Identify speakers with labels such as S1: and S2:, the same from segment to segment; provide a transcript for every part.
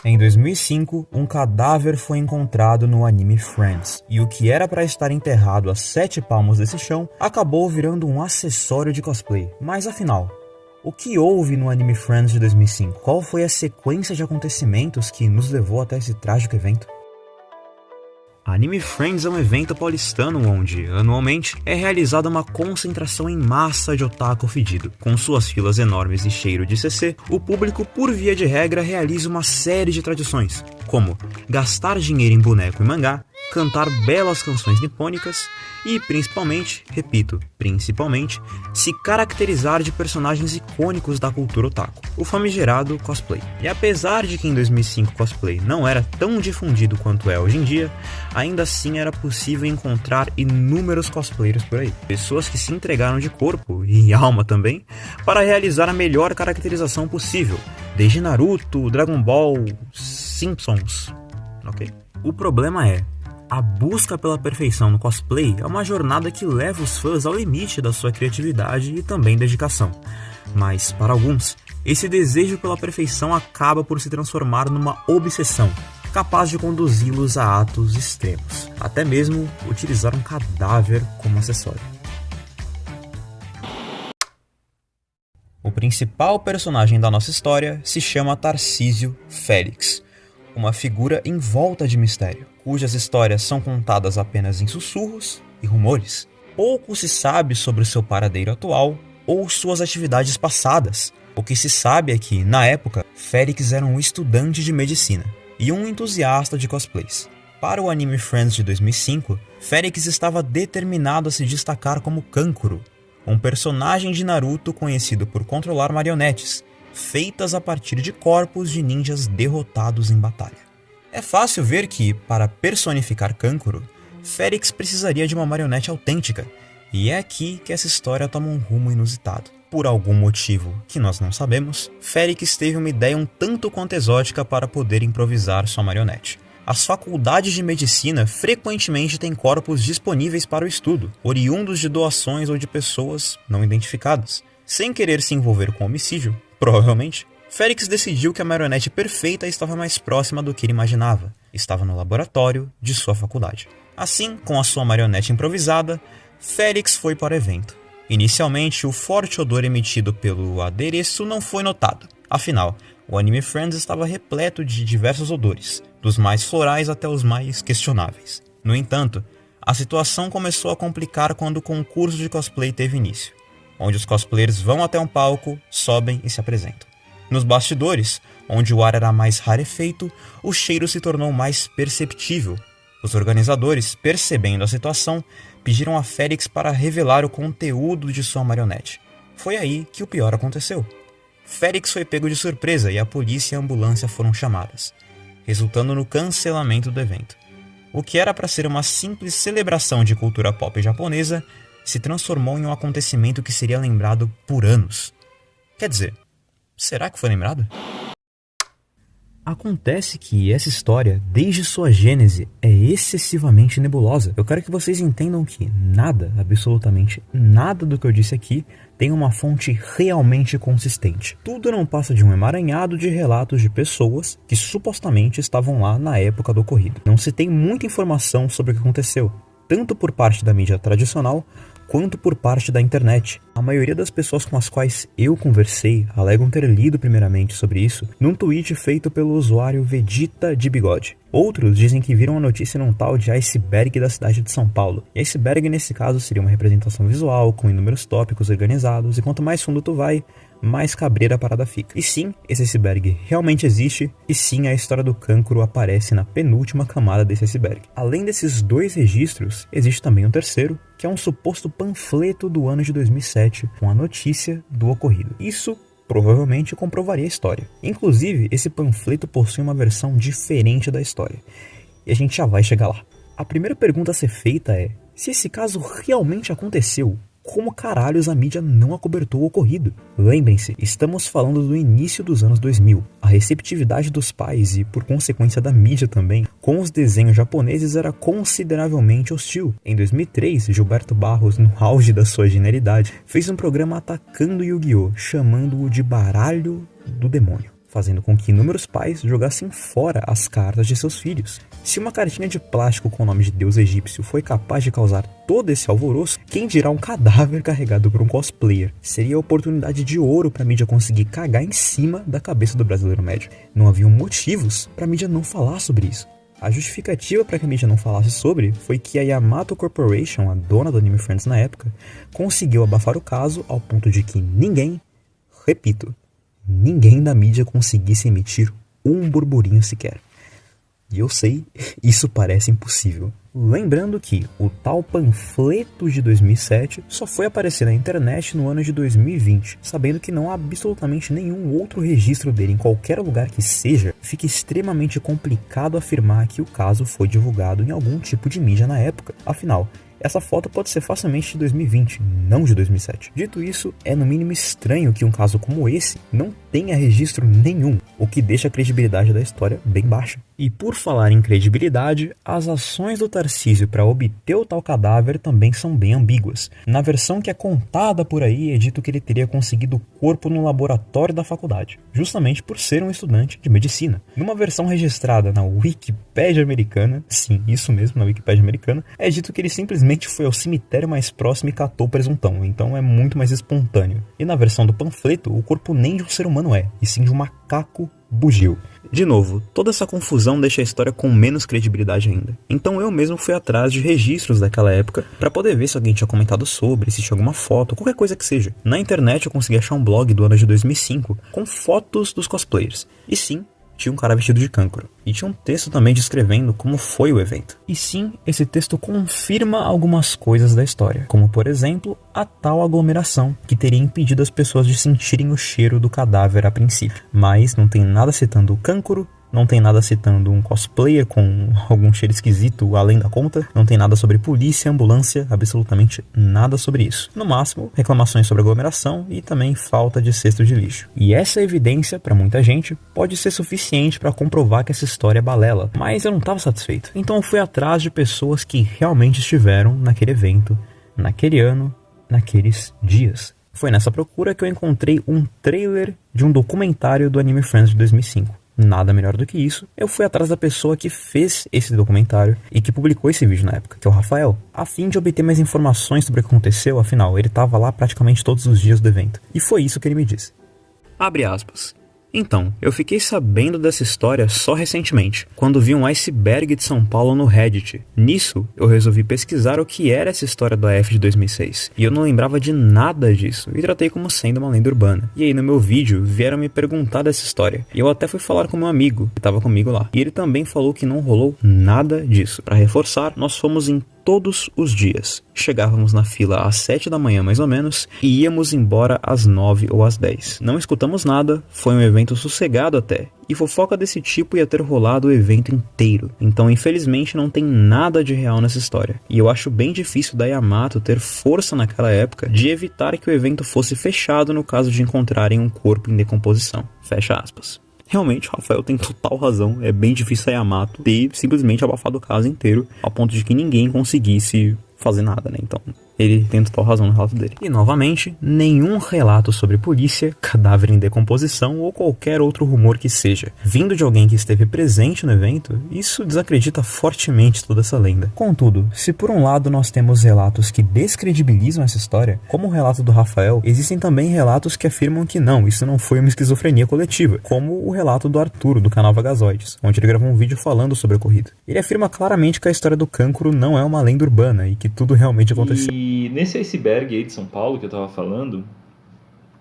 S1: Em 2005, um cadáver foi encontrado no anime Friends, e o que era para estar enterrado a 7 palmos desse chão acabou virando um acessório de cosplay. Mas afinal, o que houve no anime Friends de 2005? Qual foi a sequência de acontecimentos que nos levou até esse trágico evento? Anime Friends é um evento paulistano onde, anualmente, é realizada uma concentração em massa de otaku fedido. Com suas filas enormes e cheiro de CC, o público, por via de regra, realiza uma série de tradições, como gastar dinheiro em boneco e mangá, cantar belas canções nipônicas e, principalmente, repito, principalmente, se caracterizar de personagens icônicos da cultura otaku, o famigerado cosplay. E apesar de que em 2005 cosplay não era tão difundido quanto é hoje em dia, ainda assim era possível encontrar inúmeros cosplayers por aí. Pessoas que se entregaram de corpo, e alma também, para realizar a melhor caracterização possível, desde Naruto, Dragon Ball, Simpsons, ok? O problema é, a busca pela perfeição no cosplay é uma jornada que leva os fãs ao limite da sua criatividade e também dedicação. Mas, para alguns, esse desejo pela perfeição acaba por se transformar numa obsessão, capaz de conduzi-los a atos extremos, até mesmo utilizar um cadáver como acessório. O principal personagem da nossa história se chama Tarcísio Félix, uma figura envolta de mistério, cujas histórias são contadas apenas em sussurros e rumores. Pouco se sabe sobre o seu paradeiro atual ou suas atividades passadas. O que se sabe é que, na época, Félix era um estudante de medicina e um entusiasta de cosplays. Para o anime Friends de 2005, Félix estava determinado a se destacar como Kankuro, um personagem de Naruto conhecido por controlar marionetes, feitas a partir de corpos de ninjas derrotados em batalha. É fácil ver que, para personificar Kankuro, Félix precisaria de uma marionete autêntica, e é aqui que essa história toma um rumo inusitado. Por algum motivo que nós não sabemos, Félix teve uma ideia um tanto quanto exótica para poder improvisar sua marionete. As faculdades de medicina frequentemente têm corpos disponíveis para o estudo, oriundos de doações ou de pessoas não identificadas. Sem querer se envolver com homicídio, provavelmente, Félix decidiu que a marionete perfeita estava mais próxima do que ele imaginava. Estava no laboratório de sua faculdade. Assim, com a sua marionete improvisada, Félix foi para o evento. Inicialmente, o forte odor emitido pelo adereço não foi notado. Afinal, o anime Friends estava repleto de diversos odores, dos mais florais até os mais questionáveis. No entanto, a situação começou a complicar quando o concurso de cosplay teve início, onde os cosplayers vão até um palco, sobem e se apresentam. Nos bastidores, onde o ar era mais rarefeito, o cheiro se tornou mais perceptível. Os organizadores, percebendo a situação, pediram a Félix para revelar o conteúdo de sua marionete. Foi aí que o pior aconteceu. Félix foi pego de surpresa e a polícia e a ambulância foram chamadas, resultando no cancelamento do evento. O que era para ser uma simples celebração de cultura pop japonesa se transformou em um acontecimento que seria lembrado por anos. Quer dizer, será que foi lembrado? Acontece que essa história, desde sua gênese, é excessivamente nebulosa. Eu quero que vocês entendam que nada, absolutamente nada do que eu disse aqui, tem uma fonte realmente consistente. Tudo não passa de um emaranhado de relatos de pessoas que supostamente estavam lá na época do ocorrido. Não se tem muita informação sobre o que aconteceu, tanto por parte da mídia tradicional, quanto por parte da internet. A maioria das pessoas com as quais eu conversei alegam ter lido primeiramente sobre isso num tweet feito pelo usuário Vegeta de Bigode. Outros dizem que viram a notícia num tal de iceberg da cidade de São Paulo. E iceberg nesse caso seria uma representação visual com inúmeros tópicos organizados, e quanto mais fundo tu vai, mais cabreira a parada fica. E sim, esse iceberg realmente existe, e sim, a história do Kankuro aparece na penúltima camada desse iceberg. Além desses dois registros, existe também um terceiro, que é um suposto panfleto do ano de 2007, com a notícia do ocorrido. Isso provavelmente comprovaria a história. Inclusive, esse panfleto possui uma versão diferente da história, e a gente já vai chegar lá. A primeira pergunta a ser feita é, se esse caso realmente aconteceu, como caralhos a mídia não acobertou o ocorrido? Lembrem-se, estamos falando do início dos anos 2000. A receptividade dos pais e, por consequência da mídia também, com os desenhos japoneses era consideravelmente hostil. Em 2003, Gilberto Barros, no auge da sua genialidade, fez um programa atacando Yu-Gi-Oh!, chamando-o de baralho do demônio. fazendo com que inúmeros pais jogassem fora as cartas de seus filhos. Se uma cartinha de plástico com o nome de deus egípcio foi capaz de causar todo esse alvoroço, quem dirá um cadáver carregado por um cosplayer? Seria a oportunidade de ouro para a mídia conseguir cagar em cima da cabeça do brasileiro médio. Não haviam motivos para a mídia não falar sobre isso. A justificativa para que a mídia não falasse sobre foi que a Yamato Corporation, a dona do Anime Friends na época, conseguiu abafar o caso ao ponto de que ninguém, repito, ninguém da mídia conseguisse emitir um burburinho sequer. E eu sei, isso parece impossível. Lembrando que o tal panfleto de 2007 só foi aparecer na internet no ano de 2020, sabendo que não há absolutamente nenhum outro registro dele em qualquer lugar que seja, fica extremamente complicado afirmar que o caso foi divulgado em algum tipo de mídia na época. Afinal, essa foto pode ser facilmente de 2020, não de 2007. Dito isso, é no mínimo estranho que um caso como esse não tenha registro nenhum, o que deixa a credibilidade da história bem baixa. E por falar em credibilidade, as ações do Tarcísio para obter o tal cadáver também são bem ambíguas. Na versão que é contada por aí, é dito que ele teria conseguido o corpo no laboratório da faculdade, justamente por ser um estudante de medicina. Numa versão registrada na Wikipédia americana, sim, isso mesmo, na Wikipédia americana, é dito que ele simplesmente foi ao cemitério mais próximo e catou o presuntão, então é muito mais espontâneo. E na versão do panfleto, o corpo nem de um ser humano e sim de um macaco bugio. De novo, toda essa confusão deixa a história com menos credibilidade ainda. Então eu mesmo fui atrás de registros daquela época para poder ver se alguém tinha comentado sobre, se tinha alguma foto, qualquer coisa que seja. Na internet eu consegui achar um blog do ano de 2005 com fotos dos cosplayers. E sim, tinha um cara vestido de cancro. E tinha um texto também descrevendo como foi o evento. E sim, esse texto confirma algumas coisas da história, como por exemplo, a tal aglomeração que teria impedido as pessoas de sentirem o cheiro do cadáver a princípio. Mas não tem nada citando o cancro, não tem nada citando um cosplayer com algum cheiro esquisito além da conta, não tem nada sobre polícia, ambulância, absolutamente nada sobre isso. No máximo, reclamações sobre aglomeração e também falta de cesto de lixo. E essa evidência, para muita gente, pode ser suficiente para comprovar que essa história é balela, mas eu não estava satisfeito. Então eu fui atrás de pessoas que realmente estiveram naquele evento, naquele ano, naqueles dias. Foi nessa procura que eu encontrei um trailer de um documentário do Anime Friends de 2005. Nada melhor do que isso, eu fui atrás da pessoa que fez esse documentário e que publicou esse vídeo na época, que é o Rafael, a fim de obter mais informações sobre o que aconteceu, afinal, ele estava lá praticamente todos os dias do evento. E foi isso que ele me disse. Abre aspas. Então, eu fiquei sabendo dessa história só recentemente, quando vi um iceberg de São Paulo no Reddit. Nisso, eu resolvi pesquisar o que era essa história do AF de 2006, e eu não lembrava de nada disso, e tratei como sendo uma lenda urbana. E aí no meu vídeo, vieram me perguntar dessa história, e eu até fui falar com meu amigo, que estava comigo lá, e ele também falou que não rolou nada disso. Para reforçar, nós fomos em todos os dias. Chegávamos na fila às 7 da manhã mais ou menos e íamos embora às 9 ou às 10. Não escutamos nada, foi um evento sossegado até. E fofoca desse tipo ia ter rolado o evento inteiro. Então infelizmente não tem nada de real nessa história. E eu acho bem difícil da Yamato ter força naquela época de evitar que o evento fosse fechado no caso de encontrarem um corpo em decomposição. Fecha aspas. Realmente, o Rafael tem total razão, é bem difícil a Yamato ter simplesmente abafado o caso inteiro, ao ponto de que ninguém conseguisse fazer nada, né? Então, ele tem total razão no relato dele. E, novamente, nenhum relato sobre polícia, cadáver em decomposição ou qualquer outro rumor que seja. Vindo de alguém que esteve presente no evento, isso desacredita fortemente toda essa lenda. Contudo, se por um lado nós temos relatos que descredibilizam essa história, como o relato do Rafael, existem também relatos que afirmam que não, isso não foi uma esquizofrenia coletiva, como o relato do Arturo, do canal Vagazoides, onde ele gravou um vídeo falando sobre o ocorrido. Ele afirma claramente que a história do cancro não é uma lenda urbana e que tudo realmente aconteceu.
S2: E nesse iceberg aí de São Paulo que eu tava falando,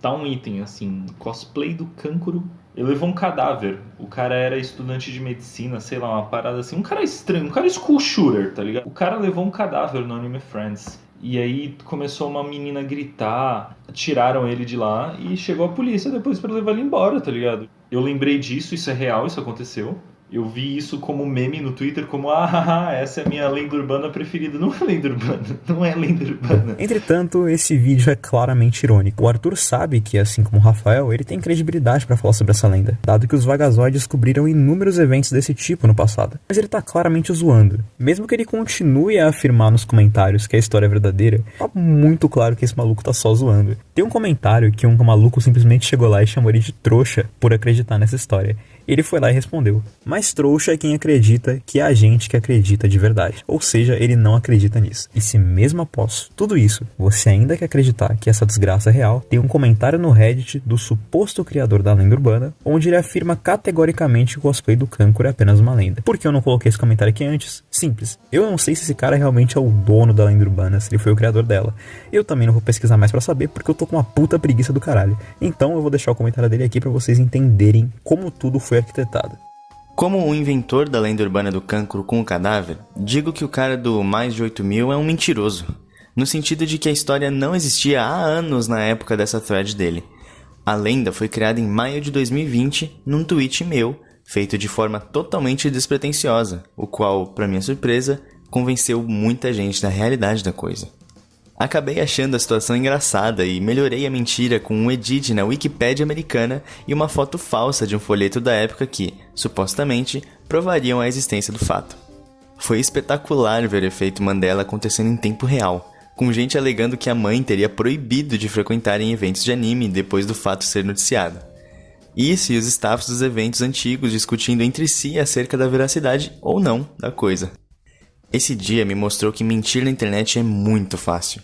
S2: tá um item assim, cosplay do cancro. Ele levou um cadáver. O cara era estudante de medicina, sei lá, uma parada assim. Um cara estranho, um cara school shooter, tá ligado? O cara levou um cadáver no Anime Friends. E aí começou uma menina a gritar, tiraram ele de lá e chegou a polícia depois pra levar ele embora, tá ligado? Eu lembrei disso, isso é real, isso aconteceu. Eu vi isso como meme no Twitter, como, essa é a minha lenda urbana preferida. Não é lenda urbana, não é lenda urbana.
S1: Entretanto, esse vídeo é claramente irônico. O Arthur sabe que, assim como o Rafael, ele tem credibilidade para falar sobre essa lenda, dado que os Vagazoides descobriram inúmeros eventos desse tipo no passado. Mas ele tá claramente zoando. Mesmo que ele continue a afirmar nos comentários que a história é verdadeira, tá muito claro que esse maluco tá só zoando. Tem um comentário que um maluco simplesmente chegou lá e chamou ele de trouxa por acreditar nessa história. Ele foi lá e respondeu: mas trouxa é quem acredita que é a gente que acredita de verdade. Ou seja, ele não acredita nisso. E se mesmo após tudo isso, você ainda quer acreditar que essa desgraça é real, tem um comentário no Reddit do suposto criador da lenda urbana, onde ele afirma categoricamente que o cosplay do Kankuro é apenas uma lenda. Por que eu não coloquei esse comentário aqui antes? Simples. Eu não sei se esse cara realmente é o dono da lenda urbana, se ele foi o criador dela. Eu também não vou pesquisar mais pra saber, porque eu tô com uma puta preguiça do caralho. Então eu vou deixar o comentário dele aqui pra vocês entenderem como tudo foi arquitetado.
S3: Como o inventor da lenda urbana do Kankuro com o cadáver, digo que o cara do mais de 8.000 é um mentiroso, no sentido de que a história não existia há anos na época dessa thread dele. A lenda foi criada em maio de 2020 num tweet meu, feito de forma totalmente despretensiosa, o qual, para minha surpresa, convenceu muita gente da realidade da coisa. Acabei achando a situação engraçada e melhorei a mentira com um edit na Wikipédia americana e uma foto falsa de um folheto da época que, supostamente, provariam a existência do fato. Foi espetacular ver o efeito Mandela acontecendo em tempo real, com gente alegando que a mãe teria proibido de frequentar em eventos de anime depois do fato ser noticiado. Isso e os staffs dos eventos antigos discutindo entre si acerca da veracidade ou não da coisa. Esse dia me mostrou que mentir na internet é muito fácil,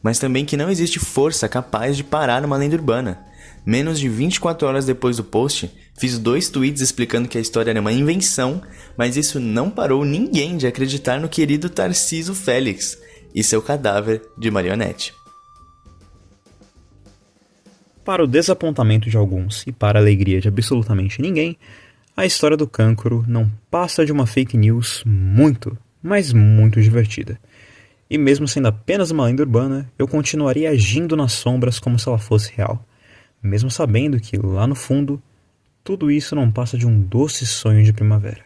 S3: mas também que não existe força capaz de parar uma lenda urbana. Menos de 24 horas depois do post, fiz 2 tweets explicando que a história era uma invenção, mas isso não parou ninguém de acreditar no querido Tarcísio Félix e seu cadáver de marionete.
S1: Para o desapontamento de alguns e para a alegria de absolutamente ninguém, a história do Kankuro não passa de uma fake news muito, mas muito divertida. E mesmo sendo apenas uma lenda urbana, eu continuaria agindo nas sombras como se ela fosse real, mesmo sabendo que, lá no fundo, tudo isso não passa de um doce sonho de primavera.